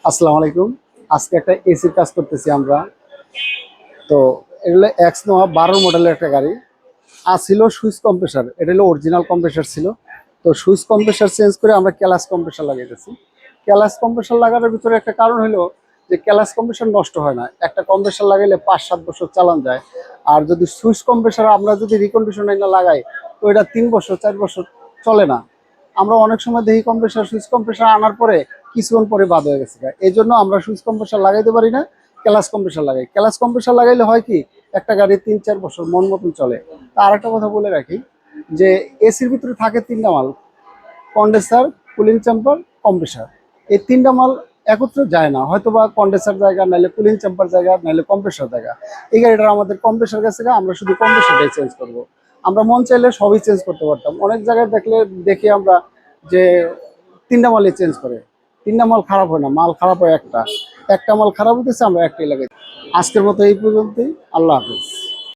আসসালামু আলাইকুম। আজকে একটা এসির কাজ করতেছি আমরা। তো এগুলো এক্স নোয়া 12 মডেলের একটা গাড়ি। আর ছিল সুইচ কম্প্রেসার, এটা হলো অরিজিনাল কম্প্রেসার ছিল। তো সুইচ কম্প্রেসার চেঞ্জ করে আমরা ক্যালাস কম্প্রেসার লাগাইতেছি। ক্যালাস কম্প্রেসার লাগানোর ভিতরে একটা কারণ হলো যে ক্যালাস কম্প্রেসার নষ্ট হয় না। একটা কম্প্রেসার লাগাইলে 5-7 বছর চালান যায়। আর যদি সুইচ কম্প্রেসার আমরা যদি রিকন্ডিশনে না লাগাই, তো এটা 3 বছর 4 বছর চলে না। আমরা অনেক সময় দেখি কম্প্রেসার সুইচ কম্প্রেসার আনার পরে কিছুক্ষণ পরে বাদ হয়ে গেছে। এই জন্য আমরা সুইচ কম্প্রেসার লাগাইতে পারি না, ক্যালাস কম্প্রেসার লাগাই। ক্যালাস কম্প্রেসার লাগাইলে হয় কি, একটা গাড়ি 3-4 বছর মন মতন চলে। তা আর একটা কথা বলে রাখি যে এসির ভিতরে থাকে 3টা মাল: কন্ডেন্সার, কুলিং চেম্বার, কম্প্রেসার। এই 3টা মাল একত্রে যায় না, হয়তো বা কন্ডেন্সার জায়গা, নাহলে কুলিং চেম্বার জায়গা, নাহলে কম্প্রেসার জায়গা। এই গাড়িটা আমাদের কম্প্রেসার গেছে, আমরা শুধু কম্প্রেসারটাই চেঞ্জ করব। আমরা মন চাইলে সবই চেঞ্জ করতে পারতাম। অনেক জায়গায় দেখি আমরা যে 3টা মালই চেঞ্জ করে। 3টা মাল খারাপ হয় না, মাল খারাপ হয় একটা। একটা মাল খারাপ হতেছে, আমরা একটাই লাগাই। আজকের মতো এই পর্যন্তই। আল্লাহ হাফেজ।